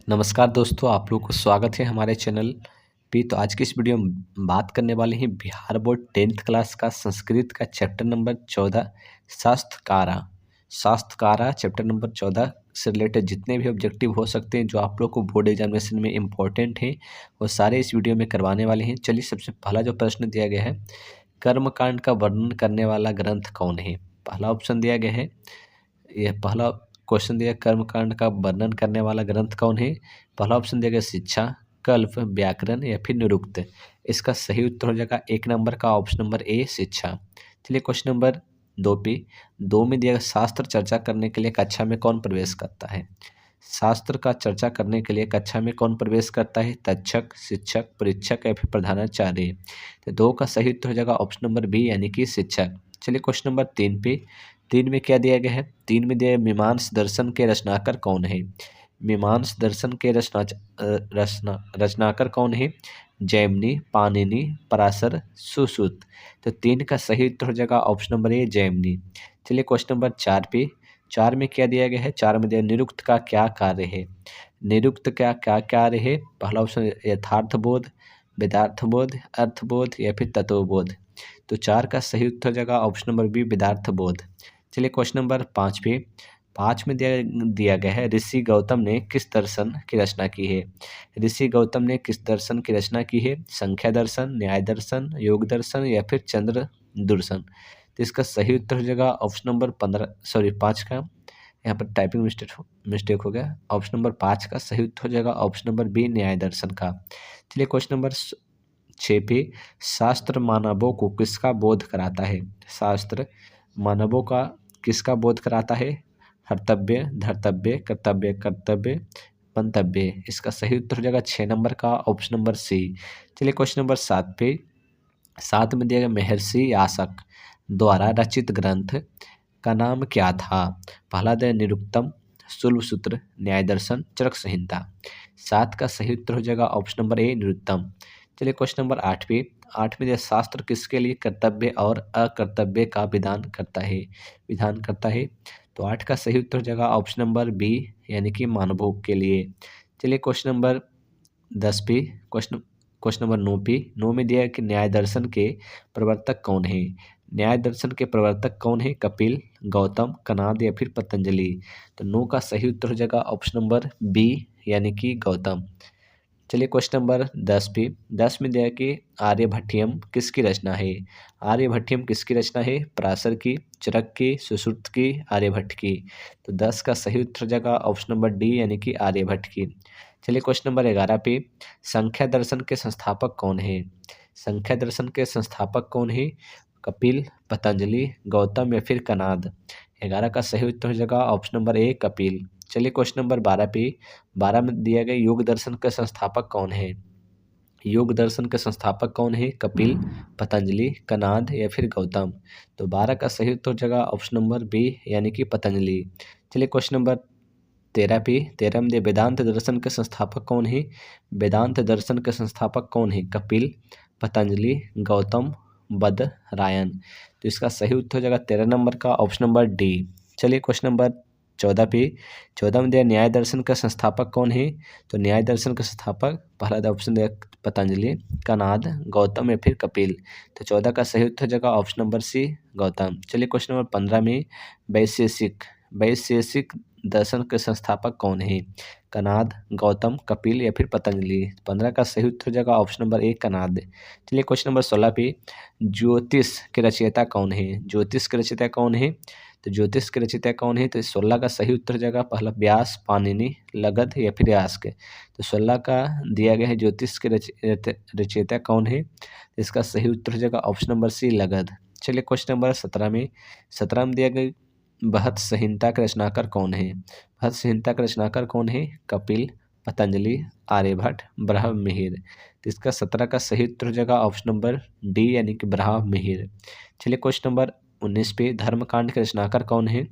नमस्कार दोस्तों, आप लोगों को स्वागत है हमारे चैनल पे। तो आज की इस वीडियो में बात करने वाले हैं बिहार बोर्ड 10th क्लास का संस्कृत का चैप्टर नंबर 14 शास्त्रकारा। शास्त्रकारा चैप्टर नंबर 14 से रिलेटेड जितने भी ऑब्जेक्टिव हो सकते हैं जो आप लोग को बोर्ड एग्जामिनेशन में इम्पोर्टेंट हैं वो सारे इस वीडियो में करवाने वाले हैं। चलिए, सबसे पहला जो प्रश्न दिया गया है, कर्मकांड का वर्णन करने वाला ग्रंथ कौन है। पहला ऑप्शन दिया गया है, यह पहला क्वेश्चन दिया, कर्मकांड का वर्णन करने वाला ग्रंथ कौन है। पहला ऑप्शन दिया गया शिक्षा, कल्प, व्याकरण या फिर निरुक्त। इसका सही उत्तर हो जाएगा 1 नंबर का ऑप्शन नंबर ए शिक्षा। चलिए क्वेश्चन नंबर 2 पे, 2 में दिया गया शास्त्र चर्चा करने के लिए कक्षा में कौन प्रवेश करता है। शास्त्र का चर्चा करने के लिए कक्षा में कौन प्रवेश करता है। तक्षक, शिक्षक, परीक्षक या फिर प्रधानाचार्य। तो 2 का सही उत्तर हो जाएगा ऑप्शन नंबर बी यानी कि शिक्षक। चलिए क्वेश्चन नंबर 3 पे, 3 में क्या दिया गया है। 3 में दिया है मीमांस दर्शन के रचनाकर कौन है। मीमांस दर्शन के रचनाकर कौन है। जैमिनी, पाणिनि, पराशर, सुश्रुत। तो 3 का सही उत्तर हो जाएगा ऑप्शन नंबर ए जैमिनी। चलिए क्वेश्चन नंबर 4 पे, 4 में क्या दिया गया है। 4 में दिया निरुक्त का क्या कार्य है। निरुक्त का क्या कार्य है। पहला ऑप्शन यथार्थबोध, वेदार्थबोध, अर्थबोध या फिर तत्वबोध। तो 4 का सही उत्तर हो जाएगा ऑप्शन नंबर बी वेदार्थबोध। चलिए क्वेश्चन नंबर 5 पे, 5 में दिया गया है, ऋषि गौतम ने किस दर्शन की रचना की है। ऋषि गौतम ने किस दर्शन की रचना की है। संख्या दर्शन, न्याय दर्शन, योग दर्शन या फिर चंद्र दर्शन। तो इसका सही उत्तर हो जाएगा ऑप्शन नंबर 5 का, यहाँ पर टाइपिंग मिस्टेक हो गया। ऑप्शन नंबर 5 का सही उत्तर हो जाएगा ऑप्शन नंबर बी न्याय दर्शन का। चलिए क्वेश्चन नंबर 6 पे, शास्त्र मानवों को किसका बोध कराता है। शास्त्र मानवों का किसका बोध कराता है। हर्तव्य, धर्तव्य, कर्तव्य, कर्तव्य, मंतव्य। इसका सही उत्तर हो जाएगा 6 नंबर का ऑप्शन नंबर सी। चलिए क्वेश्चन नंबर 7 पे, 7 में दिया गया महर्षि यास्क द्वारा रचित ग्रंथ का नाम क्या था। पहला दिया निरुक्तम, शुल्ब सूत्र, न्याय दर्शन, चरक संहिता। 7 का सही उत्तर हो जाएगा ऑप्शन नंबर ए निरुक्तम। चलिए क्वेश्चन नंबर 8 पे, 8 में दिया शास्त्र किसके लिए कर्तव्य और अकर्तव्य का विधान करता है। तो 8 का सही उत्तर हो जाएगा ऑप्शन नंबर बी यानी कि मानवों के लिए। चलिए क्वेश्चन नंबर 10 पे, क्वेश्चन नंबर 9 पे, 9 में दिया है कि न्याय दर्शन के प्रवर्तक कौन है। न्याय दर्शन के प्रवर्तक कौन है। कपिल, गौतम, कणाद या फिर पतंजलि। तो 9 का सही उत्तर हो जाएगा ऑप्शन नंबर बी यानी कि गौतम। चलिए क्वेश्चन नंबर 10 पे, 10 में दिया है कि आर्यभट्टियम किसकी रचना है। आर्यभट्टियम किसकी रचना है। पराशर की, चरक की, सुश्रुत की, आर्यभट्ट की। तो 10 का सही उत्तर हो जाएगा ऑप्शन नंबर डी यानी कि आर्यभट्ट की। चलिए क्वेश्चन नंबर 11 पे, संख्या दर्शन के संस्थापक कौन है। संख्या दर्शन के संस्थापक कौन है। कपिल, पतंजलि, गौतम या फिर कणाद। 11 का सही उत्तर हो जाएगा ऑप्शन नंबर ए कपिल। चलिए क्वेश्चन नंबर 12 पे, 12 में दिया गया योग दर्शन के संस्थापक कौन है। योग दर्शन के संस्थापक कौन है। कपिल, पतंजलि, कणाद या फिर गौतम। तो 12 का सही उत्तर हो जाएगा ऑप्शन नंबर बी यानी कि पतंजलि। चलिए क्वेश्चन नंबर 13 पे, 13 में दिया वेदांत दर्शन के संस्थापक कौन है। वेदांत दर्शन के संस्थापक कौन है। कपिल, पतंजलि, गौतम, बदरायन। तो इसका सही उत्तर हो जाएगा 13 नंबर का ऑप्शन नंबर डी। चलिए क्वेश्चन नंबर 14 पे, 14 में दिया न्याय दर्शन का संस्थापक कौन है। तो न्याय दर्शन का संस्थापक पहला ऑप्शन दिया पतंजलि, कणाद, गौतम या फिर कपिल। तो 14 का सही उत्तर हो जाएगा ऑप्शन नंबर सी गौतम। चलिए क्वेश्चन नंबर 15 में, वैशेषिक दर्शन के संस्थापक कौन है। कणाद, गौतम, कपिल या फिर पतंजलि। 15 का सही उत्तर हो जाएगा ऑप्शन नंबर ए कणाद। चलिए क्वेश्चन नंबर 16 पे, ज्योतिष के रचयिता कौन है। ज्योतिष के रचयिता कौन है। तो ज्योतिष के रचयिता कौन है। तो 16 का सही उत्तर हो जाएगा पहला व्यास, पाणिनि, लगध या फिर यास्क। तो 16 का दिया गया है ज्योतिष के रचयिता कौन है। इसका सही उत्तर हो जाएगा ऑप्शन नंबर सी लगध। चलिए क्वेश्चन नंबर 17 में, 17 में दिया गया बृहत संहिता के रचनाकार कौन है। बृहत संहिता के रचनाकार कौन है। कपिल, पतंजलि, आर्यभट्ट, ब्रह्ममिहिर। तो इसका 17 का सही उत्तर हो जाएगा ऑप्शन नंबर डी यानी कि ब्रह्ममिहिर। चलिए क्वेश्चन नंबर 19 पे, धर्मकांड के रचनाकार कौन है।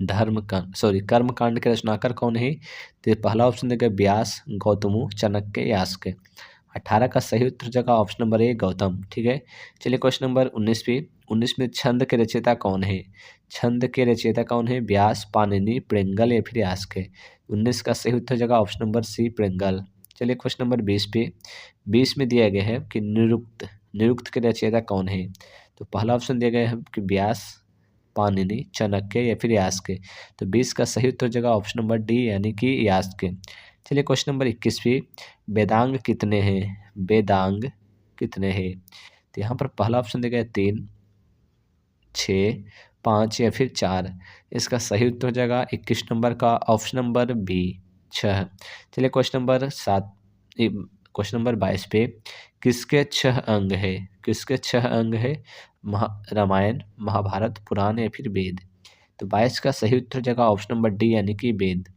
कर्मकांड के रचनाकार कौन है। तो पहला ऑप्शन देगा व्यास, गौतम, चाणक्य, यास्क। 18 का सही उत्तर जगह ऑप्शन नंबर ए गौतम। ठीक है, चलिए क्वेश्चन नंबर 19 पे। 19 में छंद के रचयिता कौन है? छंद के रचयिता कौन है? व्यास, पाणिनि, पिंगल या फिर यास्क? 19 का सही उत्तर जगह ऑप्शन नंबर सी पिंगल। चलिए क्वेश्चन नंबर 20 पे। 20 में दिया गया है कि निरुक्त, निरुक्त के रचयिता कौन है? तो पहला ऑप्शन दिया गया है कि व्यास, पाणिनि, चाणक्य या फिर यास्क। तो 20 का सही उत्तर जगह ऑप्शन नंबर डी यानी कि यास्क। चलिए क्वेश्चन नंबर 21 पे। वेदांग कितने हैं? वेदांग कितने हैं? तो यहाँ पर पहला ऑप्शन दिया गया 3, 6, 5 या फिर 4। इसका सही उत्तर हो जाएगा 21 नंबर का ऑप्शन नंबर बी 6। चलिए क्वेश्चन नंबर क्वेश्चन नंबर 22 पे। किसके 6 अंग है? किसके 6 अंग है? रामायण, महाभारत, पुराण या फिर वेद? तो 22 का सही उत्तर जगह ऑप्शन नंबर डी यानी कि वेद।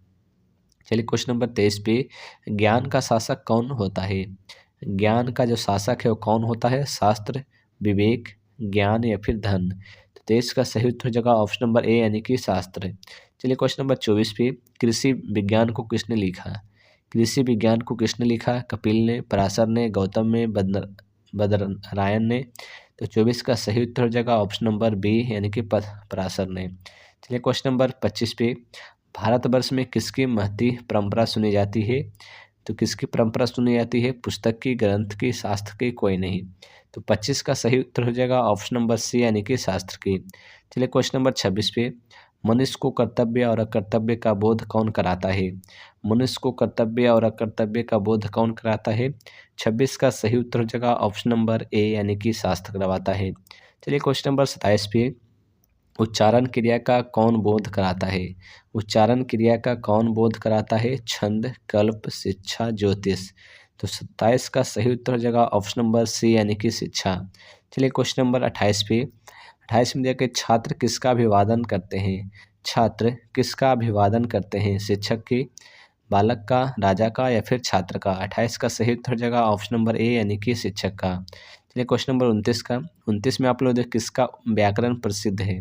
चलिए क्वेश्चन नंबर 23 पे। ज्ञान का शासक कौन होता है? ज्ञान का जो शासक है वो कौन होता है? शास्त्र, विवेक, ज्ञान या फिर धन? तो 23 का सही उत्तर जगह ऑप्शन नंबर ए यानी कि शास्त्र। चलिए क्वेश्चन नंबर 24 पे। कृषि विज्ञान को किसने लिखा? कृषि विज्ञान को किसने लिखा? कपिल ने, पराशर ने, गौतम ने, बदरायन ने? तो 24 का सही उत्तर हो जाएगा ऑप्शन नंबर बी यानी कि पराशर ने। चलिए क्वेश्चन नंबर 25 पे। भारतवर्ष में किसकी महती परंपरा सुनी जाती है? तो किसकी परंपरा सुनी जाती है? पुस्तक की, ग्रंथ की, शास्त्र की? कोई नहीं। तो 25 का सही उत्तर हो जाएगा ऑप्शन नंबर सी यानी कि शास्त्र की। चलिए क्वेश्चन नंबर 26 पे। मनुष्य को कर्तव्य और अकर्तव्य का बोध कौन कराता है? मनुष्य को कर्तव्य और अकर्तव्य का बोध कौन कराता है? 26 का सही उत्तर हो जाएगा ऑप्शन नंबर ए यानी कि शास्त्र करवाता है। चलिए क्वेश्चन नंबर 27 पे। उच्चारण क्रिया का कौन बोध कराता है? उच्चारण क्रिया का कौन बोध कराता है? छंद, कल्प, शिक्षा, ज्योतिष? तो 27 का सही उत्तर हो जाएगा ऑप्शन नंबर सी यानी कि शिक्षा। चलिए क्वेश्चन नंबर 28 पे। 28 में दिया कि छात्र किसका अभिवादन करते हैं? छात्र किसका अभिवादन करते हैं? शिक्षक की, बालक का, राजा का या फिर छात्र का? 28 का सही उत्तर हो जाएगा ऑप्शन नंबर ए यानी कि शिक्षक का। चलिए क्वेश्चन नंबर 29 का। 29 में आप लोग देख किसका व्याकरण प्रसिद्ध है?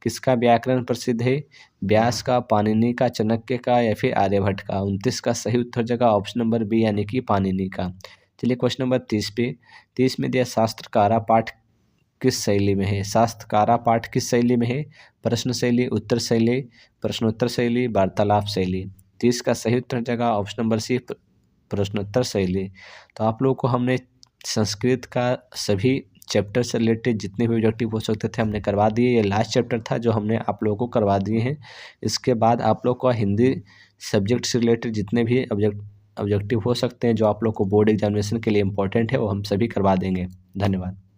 किसका व्याकरण प्रसिद्ध है? व्यास का, पाणिनि का, चाणक्य का या फिर आर्यभट्ट का? 29 का सही उत्तर जगह ऑप्शन नंबर बी यानी कि पाणिनि का। चलिए क्वेश्चन नंबर 30 पे। 30 में दिया शास्त्रकारा पाठ किस शैली में है? शास्त्रकारा पाठ किस शैली में है? प्रश्न शैली, उत्तर शैली, प्रश्नोत्तर शैली, वार्तालाप शैली? 30 का सही उत्तर जगह ऑप्शन नंबर सी प्रश्नोत्तर शैली। तो आप लोगों को हमने संस्कृत का सभी चैप्टर से रिलेटेड जितने भी ऑब्जेक्टिव हो सकते थे हमने करवा दिए। ये लास्ट चैप्टर था जो हमने आप लोगों को करवा दिए हैं। इसके बाद आप लोग का हिंदी सब्जेक्ट से रिलेटेड जितने भी ऑब्जेक्टिव हो सकते हैं जो आप लोग को बोर्ड एग्जामिनेशन के लिए इम्पोर्टेंट है वो हम सभी करवा देंगे। धन्यवाद।